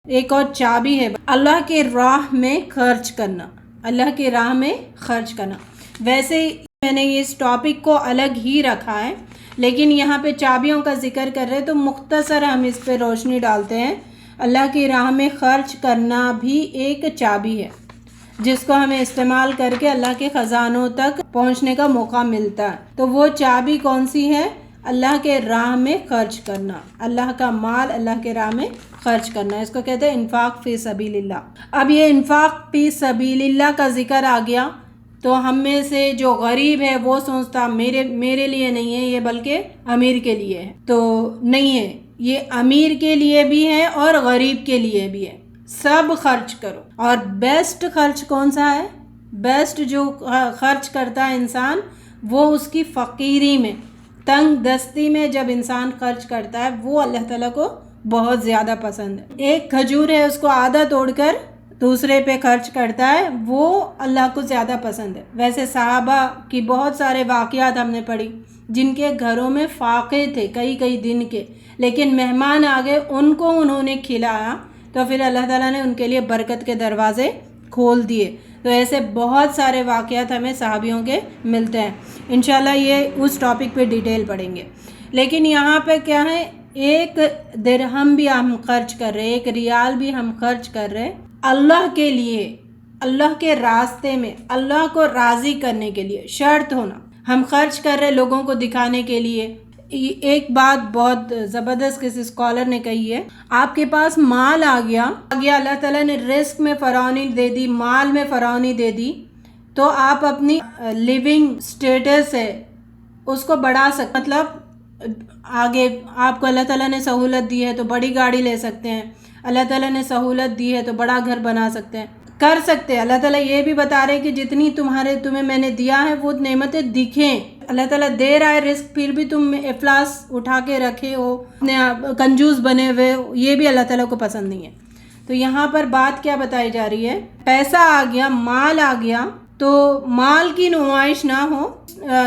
ایک اور چابی ہے اللہ کے راہ میں خرچ کرنا، اللہ کے راہ میں خرچ کرنا۔ ویسے میں نے اس ٹاپک کو الگ ہی رکھا ہے، لیکن یہاں پہ چابیوں کا ذکر کر رہے تو مختصر ہم اس پہ روشنی ڈالتے ہیں۔ اللہ کی راہ میں خرچ کرنا بھی ایک چابی ہے جس کو ہمیں استعمال کر کے اللہ کے خزانوں تک پہنچنے کا موقع ملتا ہے۔ تو وہ چابی کون سی ہے؟ اللہ کے راہ میں خرچ کرنا، اللہ کا مال اللہ کے راہ میں خرچ کرنا، اس کو کہتے ہیں انفاق فی سبیل اللہ۔ اب یہ انفاق فی سبیل اللہ کا ذکر آ گیا تو ہم میں سے جو غریب ہے وہ سوچتا میرے لیے نہیں ہے یہ، بلکہ امیر کے لیے ہے۔ تو نہیں ہے، یہ امیر کے لیے بھی ہے اور غریب کے لیے بھی ہے، سب خرچ کرو۔ اور بیسٹ خرچ کون سا ہے؟ بیسٹ جو خرچ کرتا ہے انسان وہ اس کی فقیری میں، تنگ دستی میں جب انسان خرچ کرتا ہے وہ اللہ تعالیٰ کو بہت زیادہ پسند ہے۔ ایک کھجور ہے اس کو آدھا توڑ کر دوسرے پہ خرچ کرتا ہے وہ اللہ کو زیادہ پسند ہے۔ ویسے صحابہ کی بہت سارے واقعات ہم نے پڑھی جن کے گھروں میں فاقے تھے کئی دن کے، لیکن مہمان آ گئے ان کو انہوں نے کھلایا تو پھر اللہ تعالیٰ نے ان کے لیے برکت کے دروازے کھول دیے۔ تو ایسے بہت سارے واقعات ہمیں صحابیوں کے ملتے ہیں، انشاءاللہ یہ اس ٹاپک پہ ڈیٹیل پڑھیں گے۔ لیکن یہاں پہ کیا ہے، ایک درہم بھی ہم خرچ کر رہے، ایک ریال بھی ہم خرچ کر رہے اللہ کے لیے، اللہ کے راستے میں، اللہ کو راضی کرنے کے لیے، شرط ہونا ہم خرچ کر رہے لوگوں کو دکھانے کے لیے۔ ایک بات بہت زبردست کسی اسکالر نے کہی ہے، آپ کے پاس مال آ گیا اللہ تعالیٰ نے رزق میں فراوانی دے دی، مال میں فراوانی دے دی، تو آپ اپنی لیونگ سٹیٹس ہے اس کو بڑھا سکتے، مطلب آگے آپ کو اللہ تعالیٰ نے سہولت دی ہے تو بڑی گاڑی لے سکتے ہیں، اللہ تعالیٰ نے سہولت دی ہے تو بڑا گھر بنا سکتے ہیں، کر سکتے ہیں۔ اللہ تعالیٰ یہ بھی بتا رہے کہ جتنی تمہیں میں نے دیا ہے وہ نعمتیں دکھیں، اللہ تعالیٰ دے رہا ہے رزق پھر بھی تم افلاس اٹھا کے رکھے ہو، اپنے کنجوس بنے ہوئے ہو، یہ بھی اللہ تعالیٰ کو پسند نہیں ہے۔ تو یہاں پر بات کیا بتائی جا رہی ہے، پیسہ آ گیا، مال آ گیا تو مال کی نمائش نہ ہو،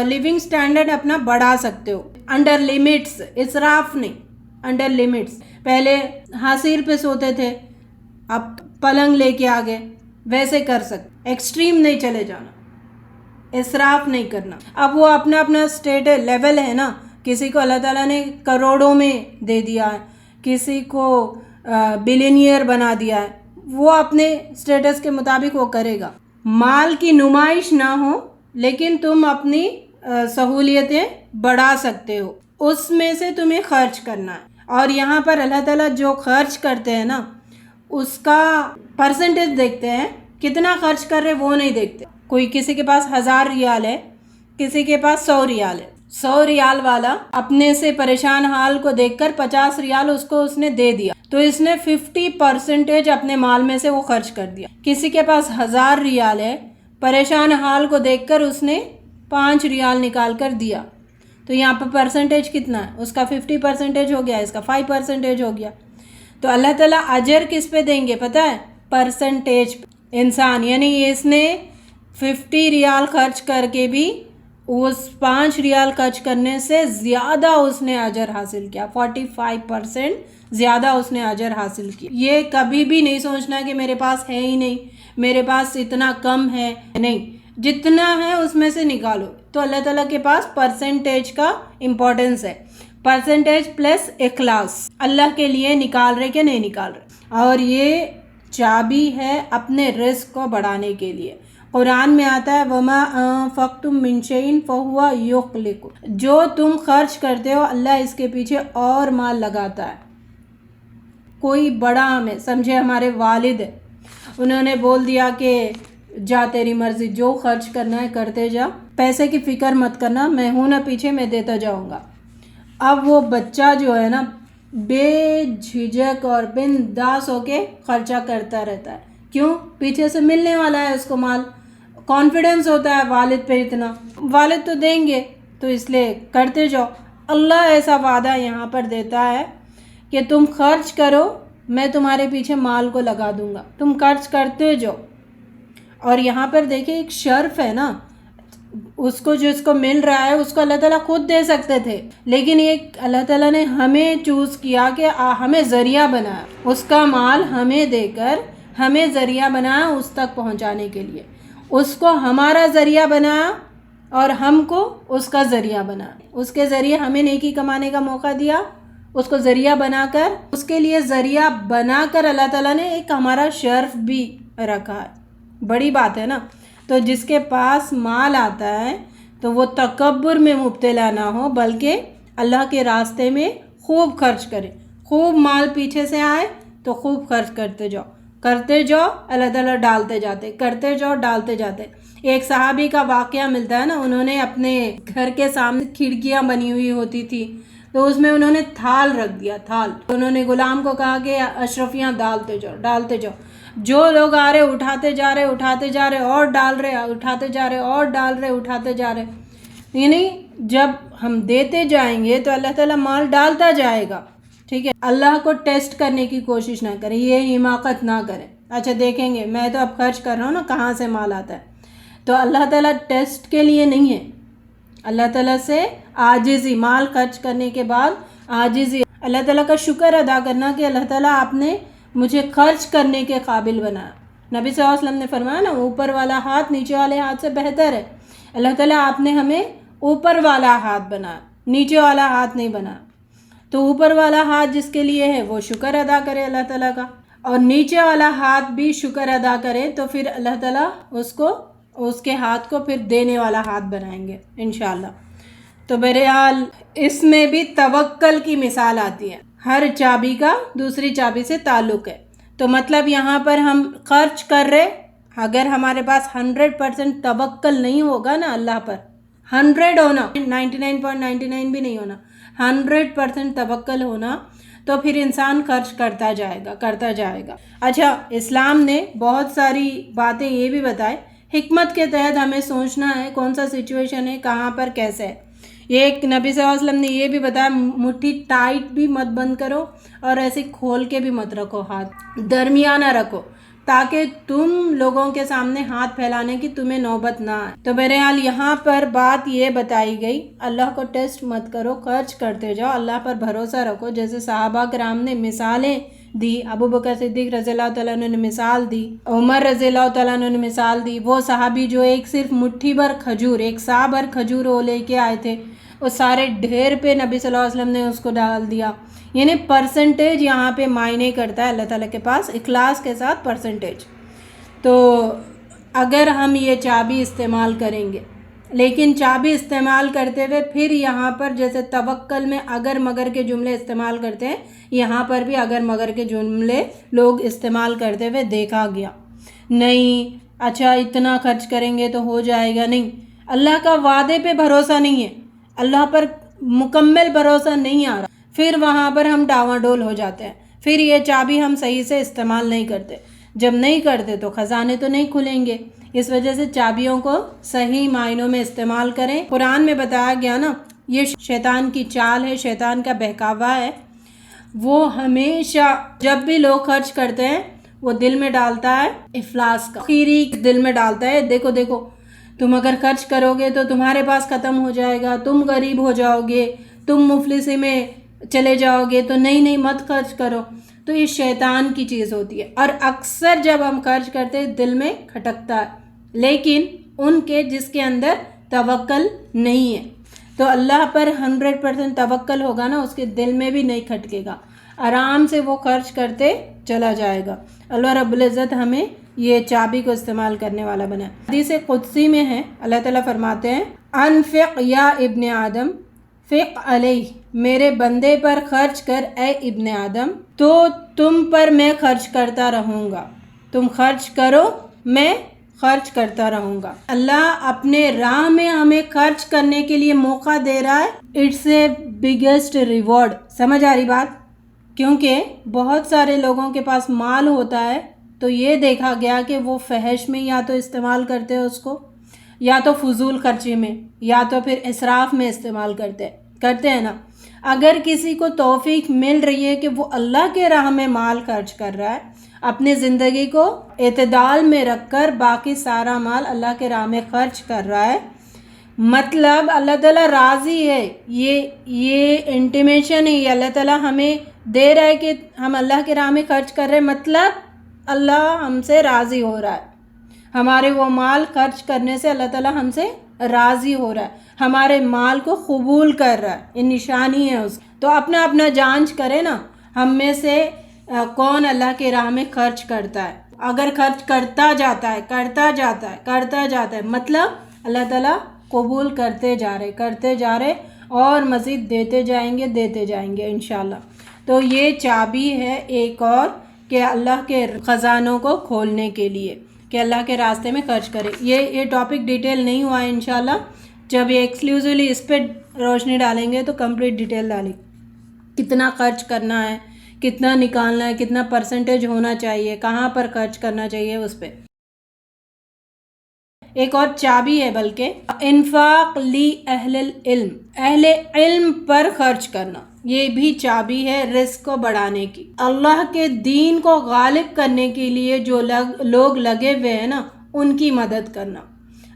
لیونگ سٹینڈرڈ اپنا بڑھا سکتے ہو انڈر لیمٹس، اسراف نہیں، انڈر لیمٹس۔ پہلے حصیر پہ سوتے تھے اب پلنگ لے کے آگے، ویسے کر سکتے، ایکسٹریم نہیں چلے جانا، اسراف نہیں کرنا۔ اب وہ اپنا اسٹیٹ لیول ہے نا، کسی کو اللہ تعالیٰ نے کروڑوں میں دے دیا ہے، کسی کو بلینئر بنا دیا ہے، وہ اپنے اسٹیٹس کے مطابق وہ کرے گا۔ مال کی نمائش نہ ہو لیکن تم اپنی سہولیتیں بڑھا سکتے ہو، اس میں سے تمہیں خرچ کرنا ہے۔ اور یہاں پر اللہ تعالیٰ جو خرچ کرتے ہیں نا اس کا پرسنٹیج دیکھتے ہیں، کتنا خرچ کر رہے وہ نہیں دیکھتے۔ کوئی کسی کے پاس 1000 ریال ہے، کسی کے پاس 100 ریال ہے، 100 ریال والا اپنے سے پریشان حال کو دیکھ کر 50 ریال اس نے دے دیا تو اس نے 50% اپنے مال میں سے وہ خرچ کر دیا۔ کسی کے پاس 1000 ریال ہے، پریشان حال کو دیکھ کر اس نے 5 ریال نکال کر دیا، تو یہاں پر پرسنٹیج کتنا ہے، اس کا 50% ہو گیا، اس کا 5% ہو گیا۔ تو اللہ تعالیٰ اجر کس پہ دیں گے پتہ ہے؟ پرسنٹیج انسان، یعنی اس نے 50 ریال خرچ کر کے بھی اس 5 ریال خرچ کرنے سے زیادہ اس نے اجر حاصل کیا، 45% زیادہ اس نے اجر حاصل کیا۔ یہ کبھی بھی نہیں سوچنا کہ میرے پاس ہے ہی نہیں، میرے پاس اتنا کم ہے، نہیں، جتنا ہے اس میں سے نکالو۔ تو اللہ تعالیٰ کے پاس پرسنٹیج کا امپورٹنس ہے، پرسنٹیج پلس اخلاص، اللہ کے لیے نکال رہے کہ نہیں نکال رہے۔ اور یہ چابی ہے اپنے رزق کو بڑھانے کے لیے۔ قرآن میں آتا ہے وَمَا أَنفَقْتُم مِّن شَيْءٍ فَهُوَ يُخْلِفُهُ، جو تم خرچ کرتے ہو اللہ اس کے پیچھے اور مال لگاتا ہے۔ کوئی بڑا ہمیں سمجھے، ہمارے والد ہے، انہوں نے بول دیا کہ جا تیری مرضی، جو خرچ کرنا ہے کرتے جا، پیسے کی فکر مت کرنا، میں ہوں نا پیچھے، میں دیتا جاؤں گا۔ اب وہ بچہ جو ہے نا بے جھجک اور بنداس ہو کے خرچہ کرتا رہتا ہے، کیوں؟ پیچھے سے ملنے والا ہے اس کو مال، کانفیڈنس ہوتا ہے والد پہ، اتنا والد تو دیں گے، تو اس لیے کرتے جاؤ۔ اللہ ایسا وعدہ یہاں پر دیتا ہے کہ تم خرچ کرو، میں تمہارے پیچھے مال کو لگا دوں گا، تم خرچ کرتے جاؤ۔ اور یہاں پر دیکھیں ایک شرف ہے نا، اس کو جس کو مل رہا ہے اس کو اللہ تعالیٰ خود دے سکتے تھے، لیکن یہ اللہ تعالیٰ نے ہمیں چوز کیا کہ ہمیں ذریعہ بنایا، اس کا مال ہمیں دے کر ہمیں ذریعہ بنایا اس تک پہنچانے کے لیے، اس کو ہمارا ذریعہ بنایا اور ہم کو اس کا ذریعہ بنا، اس کے ذریعے ہمیں نیکی کمانے کا موقع دیا، اس کو ذریعہ بنا کر، اس کے لیے ذریعہ بنا کر اللہ تعالیٰ نے ایک ہمارا شرف بھی رکھا ہے۔ بڑی بات ہے نا۔ تو جس کے پاس مال آتا ہے تو وہ تکبر میں مبتلا نہ ہو، بلکہ اللہ کے راستے میں خوب خرچ کرے، خوب مال پیچھے سے آئے تو خوب خرچ کرتے جاؤ، اللہ تعالیٰ ڈالتے جاتے، کرتے جاؤ ڈالتے جاتے۔ ایک صحابی کا واقعہ ملتا ہے نا، انہوں نے اپنے گھر کے سامنے کھڑکیاں بنی ہوئی ہوتی تھی تو اس میں انہوں نے تھال رکھ دیا، تھال۔ انہوں نے غلام کو کہا کہ اشرفیاں ڈالتے جاؤ، جو لوگ آ رہے اٹھاتے جا رہے اور ڈال رہے، اٹھاتے جا رہے اور ڈال رہے، اٹھاتے جا رہے۔ یعنی جب ہم دیتے جائیں گے تو اللہ تعالیٰ مال ڈالتا جائے گا، ٹھیک ہے۔ اللہ کو ٹیسٹ کرنے کی کوشش نہ کریں، یہ حماقت نہ کریں۔ اچھا دیکھیں گے میں تو اب خرچ کر رہا ہوں نا، کہاں سے مال آتا ہے، تو اللہ تعالیٰ ٹیسٹ کے لیے نہیں ہے، اللہ تعالیٰ سے عاجزی، مال خرچ کرنے کے بعد عاجزی، اللہ تعالیٰ کا شکر ادا کرنا کہ اللہ تعالیٰ آپ نے مجھے خرچ کرنے کے قابل بنایا۔ نبی صلی اللہ علیہ وسلم نے فرمایا نا، اوپر والا ہاتھ نیچے والے ہاتھ سے بہتر ہے۔ اللہ تعالیٰ آپ نے ہمیں اوپر والا ہاتھ بنایا، نیچے والا ہاتھ نہیں بنایا۔ تو اوپر والا ہاتھ جس کے لیے ہے وہ شکر ادا کرے اللہ تعالیٰ کا، اور نیچے والا ہاتھ بھی شکر ادا کرے تو پھر اللہ تعالیٰ اس کے ہاتھ کو پھر دینے والا ہاتھ بنائیں گے انشاءاللہ۔ تو بہرحال اس میں بھی توکل کی مثال آتی ہے، ہر چابی کا دوسری چابی سے تعلق ہے۔ تو مطلب یہاں پر ہم خرچ کر رہے، اگر ہمارے پاس 100% توکل نہیں ہوگا نا اللہ پر، 100 ہونا، 99.99 بھی نہیں ہونا، 100% توکل ہونا، تو پھر انسان خرچ کرتا جائے گا۔ اچھا، اسلام نے بہت ساری باتیں یہ بھی بتائے، حکمت کے تحت ہمیں سوچنا ہے کون سا سچویشن ہے، کہاں پر کیسے ہے۔ ایک نبی صلی اللہ علیہ وسلم نے یہ بھی بتایا، مٹھی ٹائٹ بھی مت بند کرو اور ایسے کھول کے بھی مت رکھو، ہاتھ درمیانہ رکھو، تاکہ تم لوگوں کے سامنے ہاتھ پھیلانے کی تمہیں نوبت نہ آئے۔ تو بہرحال یہاں پر بات یہ بتائی گئی، اللہ کو ٹیسٹ مت کرو، خرچ کرتے جاؤ، اللہ پر بھروسہ رکھو۔ جیسے صحابہ کرام نے مثالیں دی، ابو بکر صدیق رضی اللہ تعالیٰ عنہ نے مثال دی، عمر رضی اللہ تعالیٰ عنہ نے مثال دی، وہ صحابی جو ایک صرف مٹھی بھر کھجور، ایک سا بھر کھجور وہ لے کے آئے تھے، وہ سارے ڈھیر پہ نبی صلی اللہ علیہ وسلم نے اس کو ڈال دیا۔ یعنی پرسنٹیج یہاں پہ معنی کرتا ہے اللہ تعالیٰ کے پاس، اخلاص کے ساتھ پرسنٹیج۔ تو اگر ہم یہ چابی استعمال کریں گے، لیکن چابی استعمال کرتے ہوئے پھر یہاں پر جیسے توکل میں اگر مگر کے جملے استعمال کرتے ہیں، یہاں پر بھی اگر مگر کے جملے لوگ استعمال کرتے ہوئے دیکھا گیا۔ نہیں اچھا اتنا خرچ کریں گے تو ہو جائے گا، نہیں، اللہ کا وعدے پہ بھروسہ نہیں ہے، اللہ پر مکمل بھروسہ نہیں آ رہا، پھر وہاں پر ہم ڈاواڈول ہو جاتے ہیں، پھر یہ چابی ہم صحیح سے استعمال نہیں کرتے، جب نہیں کرتے تو خزانے تو نہیں کھلیں گے۔ اس وجہ سے چابیوں کو صحیح معنوں میں استعمال کریں۔ قرآن میں بتایا گیا نا، یہ شیطان کی چال ہے، شیطان کا بہکاوا ہے، وہ ہمیشہ جب بھی لوگ خرچ کرتے ہیں وہ دل میں ڈالتا ہے افلاس کا، خیری دل میں ڈالتا ہے، دیکھو تم اگر خرچ کرو گے تو تمہارے پاس ختم ہو جائے گا، تم غریب ہو جاؤ گے، تم مفلسی میں چلے جاؤ گے، تو نہیں مت خرچ کرو۔ تو یہ شیطان کی چیز ہوتی ہے، اور اکثر جب ہم خرچ کرتے ہیں دل میں کھٹکتا ہے، لیکن ان کے جس کے اندر توکل نہیں ہے، تو اللہ پر 100% توکل ہوگا نا، اس کے دل میں بھی نہیں کھٹکے گا، آرام سے وہ خرچ کرتے چلا جائے گا۔ اللہ رب العزت ہمیں یہ چابی کو استعمال کرنے والا بنا۔ حدیث قدسی میں ہے، اللہ تعالیٰ فرماتے ہیں، انفق یا ابن آدم فق علیہ، میرے بندے پر خرچ کر اے ابن آدم، تو تم پر میں خرچ کرتا رہوں گا، تم خرچ کرو میں خرچ کرتا رہوں گا۔ اللہ اپنے راہ میں ہمیں خرچ کرنے کے لیے موقع دے رہا ہے، اٹس اے بگیسٹ ریوارڈ۔ سمجھ آ رہی بات؟ کیونکہ بہت سارے لوگوں کے پاس مال ہوتا ہے تو یہ دیکھا گیا کہ وہ فحش میں یا تو استعمال کرتے ہیں اس کو، یا تو فضول خرچی میں، یا تو پھر اسراف میں استعمال کرتے ہیں نا۔ اگر کسی کو توفیق مل رہی ہے کہ وہ اللہ کے راہ میں مال خرچ کر رہا ہے، اپنی زندگی کو اعتدال میں رکھ کر باقی سارا مال اللہ کے راہ میں خرچ کر رہا ہے، مطلب اللہ تعالیٰ راضی ہے، یہ انٹیمیشن ہے، یہ اللہ تعالیٰ ہمیں دے رہا ہے کہ ہم اللہ کے راہ میں خرچ کر رہے ہیں، مطلب اللہ ہم سے راضی ہو رہا ہے، ہمارے وہ مال خرچ کرنے سے اللہ تعالیٰ ہم سے راضی ہو رہا ہے، ہمارے مال کو قبول کر رہا ہے، یہ نشانی ہے اس تو اپنا اپنا جانچ کرے نا، ہم میں سے کون اللہ کے راہ میں خرچ کرتا ہے۔ اگر خرچ کرتا جاتا ہے مطلب اللہ تعالیٰ قبول کرتے جا رہے اور مزید دیتے جائیں گے انشاءاللہ۔ تو یہ چابی ہے ایک اور کہ اللہ کے خزانوں کو کھولنے کے لیے کہ اللہ کے راستے میں خرچ کرے۔ یہ ٹاپک ڈیٹیل نہیں ہوا ہے انشاءاللہ، جب یہ ایکسکلوزیولی اس پہ روشنی ڈالیں گے تو کمپلیٹ ڈیٹیل ڈالیں، کتنا خرچ کرنا ہے، کتنا نکالنا ہے، کتنا پرسنٹیج ہونا چاہیے، کہاں پر خرچ کرنا چاہیے، اس پہ ایک اور چابی ہے بلکہ انفاق لی اہل العلم، اہل علم پر خرچ کرنا، یہ بھی چابی ہے رزق کو بڑھانے کی۔ اللہ کے دین کو غالب کرنے کے لیے جو لوگ لگے ہوئے ہیں نا، ان کی مدد کرنا،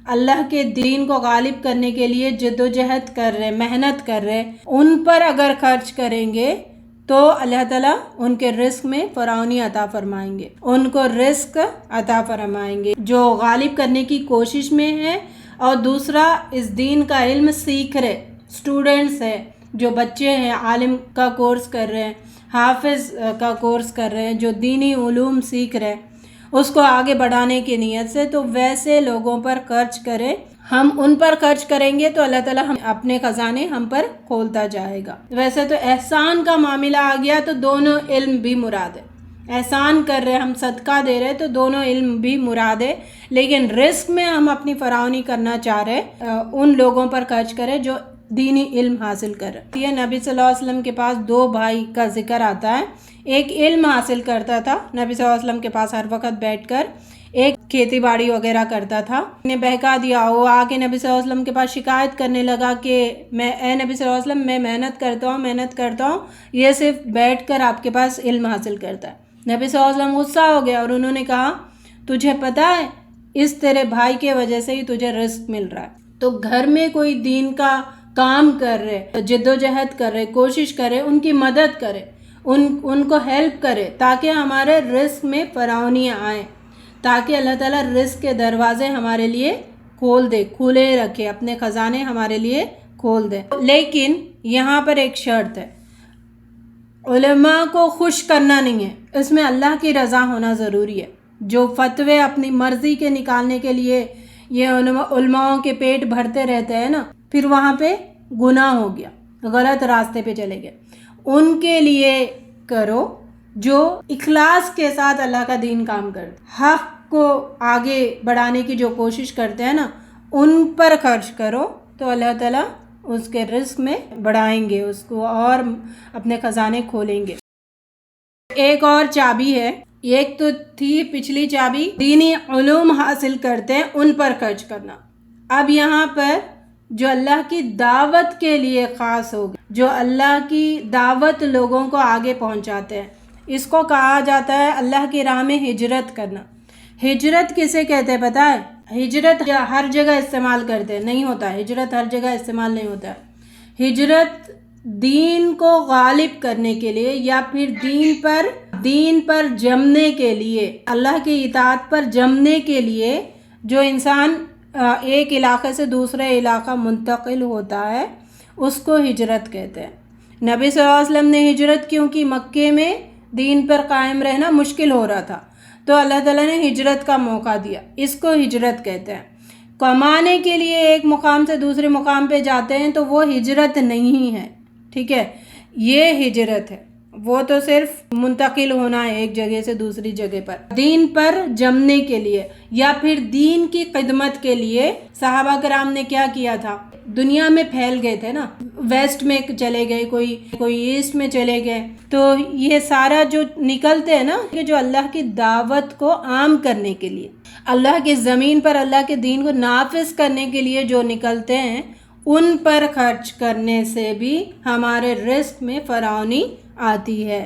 اللہ کے دین کو غالب کرنے کے لیے جدوجہد کر رہے، محنت کر رہے، ان پر اگر خرچ کریں گے تو اللہ تعالیٰ ان کے رزق میں فراوانی عطا فرمائیں گے، ان کو رزق عطا فرمائیں گے جو غالب کرنے کی کوشش میں ہے، اور دوسرا اس دین کا علم سیکھ رہے اسٹوڈنٹس ہیں، جو بچے ہیں عالم کا کورس کر رہے ہیں، حافظ کا کورس کر رہے ہیں، جو دینی علوم سیکھ رہے ہیں، اس کو آگے بڑھانے کی نیت سے، تو ویسے لوگوں پر خرچ کرے۔ ہم ان پر خرچ کریں گے تو اللہ تعالیٰ ہم اپنے خزانے ہم پر کھولتا جائے گا۔ ویسے تو احسان کا معاملہ آ گیا تو دونوں علم بھی مراد ہے، احسان کر رہے ہم صدقہ دے رہے تو دونوں علم بھی مراد ہے، لیکن رزق میں ہم اپنی فراوانی کرنا چاہ رہے ان لوگوں پر خرچ کرے جو دینی علم حاصل کر رہے۔ یہ نبی صلی اللہ علیہ وسلم کے پاس 2 بھائی کا ذکر آتا ہے، ایک علم حاصل کرتا تھا نبی صلی اللہ علیہ وسلم کے پاس ہر وقت بیٹھ کر، ایک کھیتی باڑی وغیرہ کرتا تھا، نے بہکا دیا، وہ آ کے نبی صلی اللہ علیہ وسلم کے پاس شکایت کرنے لگا کہ اے نبی صلی اللہ علیہ وسلم، میں محنت کرتا ہوں، یہ صرف بیٹھ کر آپ کے پاس علم حاصل کرتا ہے۔ نبی صلی اللہ علیہ وسلم غصہ ہو گیا اور انہوں نے کہا تجھے پتہ ہے اس تیرے بھائی کے وجہ سے ہی تجھے رزق مل رہا ہے، تو گھر میں کوئی دین کا کام کر رہے، جدوجہد کر رہے، کوشش کرے، ان کی مدد کرے، ان کو ہیلپ کرے تاکہ ہمارے رزق میں فراوانی آئے، تاکہ اللہ تعالیٰ رزق کے دروازے ہمارے لیے کھول دے، کھلے رکھے، اپنے خزانے ہمارے لیے کھول دے۔ لیکن یہاں پر ایک شرط ہے، علماء کو خوش کرنا نہیں ہے، اس میں اللہ کی رضا ہونا ضروری ہے۔ جو فتوے اپنی مرضی کے نکالنے کے لیے یہ علماءوں کے پیٹ بھرتے رہتے ہیں نا، پھر وہاں پہ گناہ ہو گیا، غلط راستے پہ چلے گئے۔ ان کے لیے کرو جو اخلاص کے ساتھ اللہ کا دین کام کرتے، حق کو آگے بڑھانے کی جو کوشش کرتے ہیں نا، ان پر خرچ کرو تو اللہ تعالیٰ اس کے رزق میں بڑھائیں گے، اس کو اور اپنے خزانے کھولیں گے۔ ایک اور چابی ہے، ایک تو تھی پچھلی چابی دینی علوم حاصل کرتے ہیں ان پر خرچ کرنا، اب یہاں پر جو اللہ کی دعوت کے لیے خاص ہوگی، جو اللہ کی دعوت لوگوں کو آگے پہنچاتے ہیں، اس کو کہا جاتا ہے اللہ کی راہ میں ہجرت کرنا۔ ہجرت کسے کہتے ہیں پتہ ہے؟ ہجرت ہر جگہ استعمال کرتے ہیں، نہیں ہوتا، ہجرت ہر جگہ استعمال نہیں ہوتا۔ ہجرت دین کو غالب کرنے کے لیے یا پھر دین پر جمنے کے لیے، اللہ کی اطاعت پر جمنے کے لیے جو انسان ایک علاقے سے دوسرے علاقہ منتقل ہوتا ہے اس کو ہجرت کہتے ہیں۔ نبی صلی اللہ علیہ وسلم نے ہجرت کیوں کی؟ مکے میں دین پر قائم رہنا مشکل ہو رہا تھا، تو اللہ تعالیٰ نے ہجرت کا موقع دیا، اس کو ہجرت کہتے ہیں۔ کمانے کے لیے ایک مقام سے دوسرے مقام پہ جاتے ہیں تو وہ ہجرت نہیں ہے، ٹھیک ہے، یہ ہجرت ہے، وہ تو صرف منتقل ہونا ہے ایک جگہ سے دوسری جگہ پر، دین پر جمنے کے لیے یا پھر دین کی خدمت کے لیے۔ صحابہ کرام نے کیا کیا تھا؟ دنیا میں پھیل گئے تھے نا، ویسٹ میں چلے گئے، کوئی ایسٹ میں چلے گئے، تو یہ سارا جو نکلتے ہیں نا کہ جو اللہ کی دعوت کو عام کرنے کے لیے، اللہ کی زمین پر اللہ کے دین کو نافذ کرنے کے لیے جو نکلتے ہیں، ان پر خرچ کرنے سے بھی ہمارے رزق میں فراوانی آتی ہے۔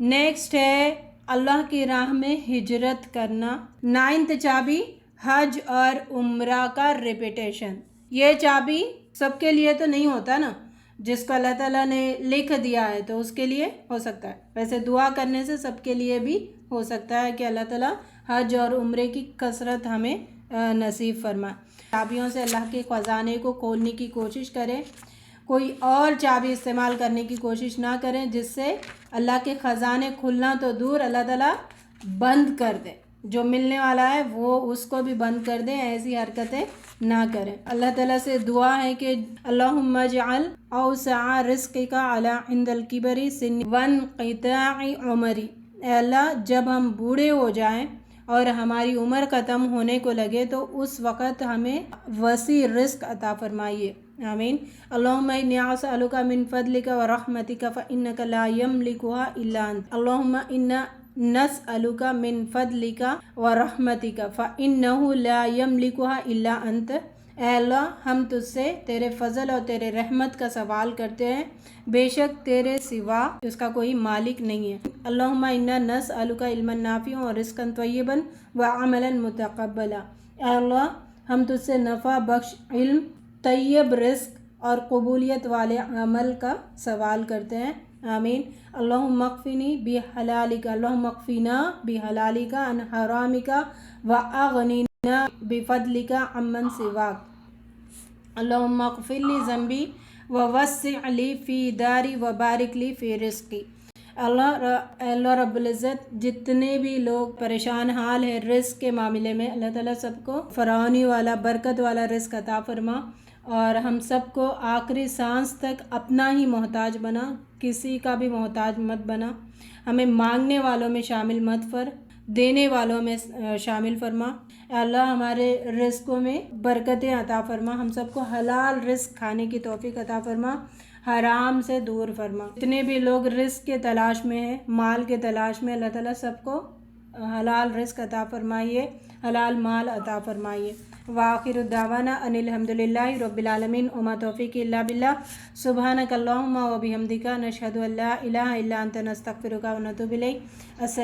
نیکسٹ ہے اللہ کی راہ میں ہجرت کرنا. 9th چابی حج اور عمرہ کا ریپیٹیشن. یہ چابی سب کے لیے تو نہیں ہوتا نا، جس کو اللہ تعالیٰ نے لکھ دیا ہے تو اس کے لیے ہو سکتا ہے. ویسے دعا کرنے سے سب کے لیے بھی ہو سکتا ہے کہ اللہ تعالیٰ حج اور عمرے کی کثرت ہمیں نصیب فرمائے. چابیوں سے اللہ کے خزانے کو کھولنے کی کوشش کریں. کوئی اور چابی استعمال کرنے کی کوشش نہ کریں جس سے اللہ کے خزانے کھلنا تو دور اللہ تعالیٰ بند کر دے. جو ملنے والا ہے وہ اس کو بھی بند کر دیں. ایسی حرکتیں نہ کریں. اللہ تعالیٰ سے دعا ہے کہ اللہم اجعل اوسع رزقک علی عند الکبر سنی وانقطاع عمری. اے اللہ جب ہم بوڑھے ہو جائیں اور ہماری عمر ختم ہونے کو لگے تو اس وقت ہمیں وسیع رزق عطا فرمائیے. آمین. اللہم انی اسألک من فضلک ورحمتک فإنک لا یملکها الا انت. اللہم انا نسألک من فضلک ورحمتک فإنہ لا یملکها الا انت. اے اللہ ہم تجھ سے تیرے فضل اور تیرے رحمت کا سوال کرتے ہیں، بے شک تیرے سوا اس کا کوئی مالک نہیں ہے. اللہم انا نسألک علما نافعا ورزقا طیبا وعملا متقبلا. اے اللہ ہم تجھ سے نفع بخش علم، طیب رزق اور قبولیت والے عمل کا سوال کرتے ہیں. آمین. اللہم اکفنی بحلالک، اللہم اکفینا بحلالک عن حرامک واغنینا بفضلک عمن سواک. اللہم اغفر لی ذنبی ووسع لی فی داری وبارک لی فی رزقی. اللہ رب العزت جتنے بھی لوگ پریشان حال ہے رزق کے معاملے میں، اللہ تعالیٰ سب کو فراوانی والا برکت والا رزق عطا فرما اور ہم سب کو آخری سانس تک اپنا ہی محتاج بنا، کسی کا بھی محتاج مت بنا. ہمیں مانگنے والوں میں شامل مت فر، دینے والوں میں شامل فرما. اے اللہ ہمارے رزقوں میں برکتیں عطا فرما. ہم سب کو حلال رزق کھانے کی توفیق عطا فرما، حرام سے دور فرما. جتنے بھی لوگ رزق کے تلاش میں ہیں، مال کے تلاش میں، اللہ تعالیٰ سب کو حلال رزق عطا فرمائیے، حلال مال عطا فرمائیے. وآخر دعوانا ان الحمد للہ رب العالمین. وما توفیقی الا باللہ. سبحانک اللہم وبحمدک نشہد ان لا الہ الا انت نستغفرک ونتوب الیک. السلام